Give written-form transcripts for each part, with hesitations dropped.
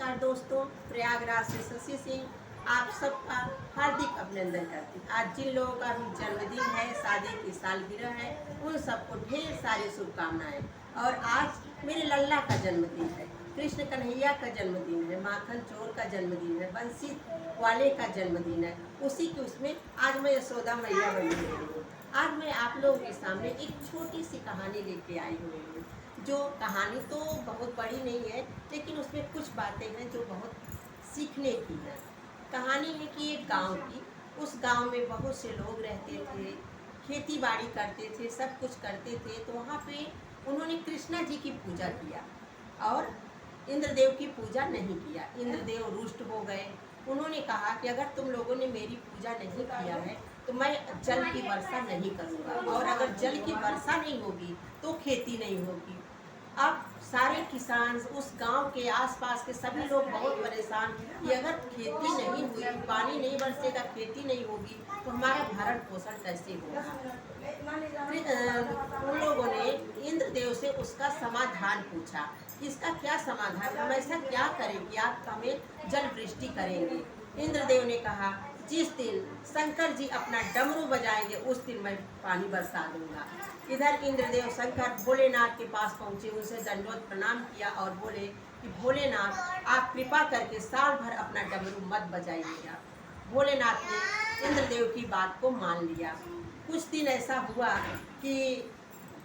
नमस्कार दोस्तों, प्रयागराज से शशि सिंह आप सबका हार्दिक अभिनंदन करती हूँ। आज जिन लोगों का भी जन्मदिन है, शादी की सालगिरह है, उन सबको ढेर सारी शुभकामनाएं। और आज मेरे लल्ला का जन्मदिन है, कृष्ण कन्हैया का जन्मदिन है, माखन चोर का जन्मदिन है, बंसी वाले का जन्मदिन है। उसी के उसमें आज मैं यशोदा मैया बनी हुई हूँ। आज मैं आप लोगों के सामने एक छोटी सी कहानी लेके आई हुई हूँ। जो कहानी तो बहुत बड़ी नहीं है, लेकिन उसमें कुछ बातें हैं जो बहुत सीखने की है। कहानी है कि एक गांव की, उस गांव में बहुत से लोग रहते थे, खेती बाड़ी करते थे, सब कुछ करते थे। तो वहाँ पे उन्होंने कृष्णा जी की पूजा किया और इंद्रदेव की पूजा नहीं किया। इंद्रदेव रुष्ट हो गए। उन्होंने कहा कि अगर तुम लोगों ने मेरी पूजा नहीं किया है तो मैं जल की वर्षा नहीं करूँगा, और अगर जल की वर्षा नहीं होगी तो खेती नहीं होगी। अब सारे किसान, उस गांव के आसपास के सभी लोग बहुत परेशान कि अगर खेती नहीं हुई, पानी नहीं बरसेगा, खेती नहीं होगी तो हमारा भरण पोषण कैसे होगा। फिर उन लोगों ने इंद्रदेव से उसका समाधान पूछा। इसका क्या समाधान, हम ऐसा क्या करें कि आप हमें जल वृष्टि करेंगे। इंद्रदेव ने कहा, जिस दिन शंकर जी अपना डमरू बजाएंगे उस दिन मैं पानी बरसा दूंगा। इधर इंद्रदेव शंकर भोलेनाथ के पास पहुंचे, उनसे दंडवत प्रणाम किया और बोले कि भोलेनाथ, आप कृपा करके साल भर अपना डमरू मत बजाइएगा। भोलेनाथ ने इंद्रदेव की बात को मान लिया। कुछ दिन ऐसा हुआ कि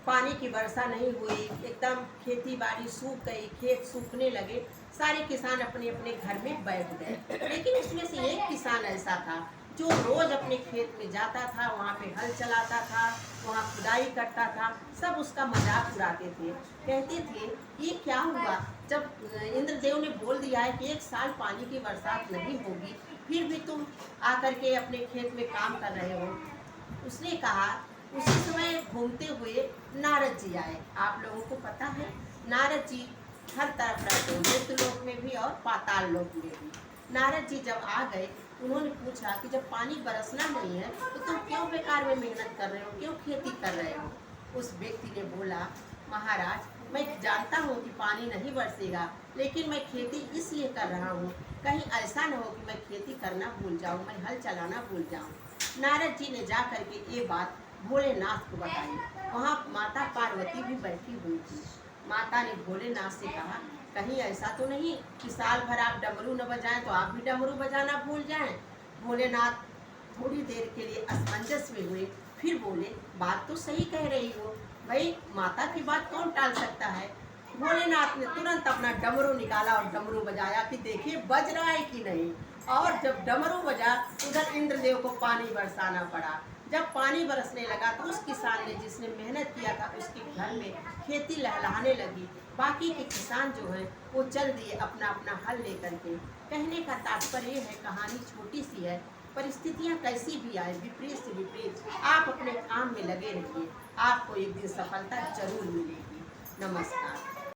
पानी की वर्षा नहीं हुई, एकदम खेती बाड़ी सूख गई, खेत सूखने लगे। सारे किसान अपने अपने घर में बैठ गए। लेकिन उसमें से एक किसान ऐसा था जो रोज अपने खेत में जाता था, वहाँ पे हल चलाता था, वहाँ खुदाई करता था। सब उसका मजाक उड़ाते थे, कहते थे ये क्या हुआ, जब इंद्रदेव ने बोल दिया है कि एक साल पानी की बरसात नहीं होगी, फिर भी तुम आकर के अपने खेत में काम कर रहे हो। उसने कहा, उसी समय घूमते हुए नारद जी आए। आप लोगों को पता है नारद जी हर तरफ रहते हैं, मृत्युलोक में भी और पाताल लोक में भी। नारद जी जब आ गए, उन्होंने पूछा कि जब पानी बरसना नहीं है तो तुम क्यों बेकार में मेहनत कर रहे हो, क्यों खेती कर रहे हो। उस व्यक्ति ने बोला, महाराज, मैं जानता हूँ कि पानी नहीं बरसेगा, लेकिन मैं खेती इसलिए कर रहा हूँ, कहीं ऐसा न हो कि मैं खेती करना भूल जाऊँ, मैं हल चलाना भूल जाऊँ। नारद जी ने जा करके ये बात भोलेनाथ को बताई। वहाँ माता पार्वती भी बैठी हुई थी। माता ने भोलेनाथ से कहा, कहीं ऐसा तो नहीं कि साल भर आप डमरू न बजाएं तो आप भी डमरू बजाना भूल जाएं। भोलेनाथ थोड़ी देर के लिए असमंजस में हुए, फिर बोले, बात तो सही कह रही हो भाई, माता की बात कौन टाल सकता है। भोलेनाथ ने तुरंत अपना डमरू निकाला और डमरू बजाया कि देखिए बज रहा है कि नहीं। और जब डमरू बजा, उधर इंद्रदेव को पानी बरसाना पड़ा। जब पानी बरसने लगा तो उस किसान ने, जिसने मेहनत किया था, उसके घर में खेती लहलहाने लगी। बाकी के किसान जो हैं वो चल दिए अपना अपना हल लेकर के। कहने का तात्पर्य है, कहानी छोटी सी है, परिस्थितियाँ कैसी भी आए, विपरीत से विपरीत, आप अपने काम में लगे रहिए, आपको एक दिन सफलता जरूर मिलेगी। नमस्कार।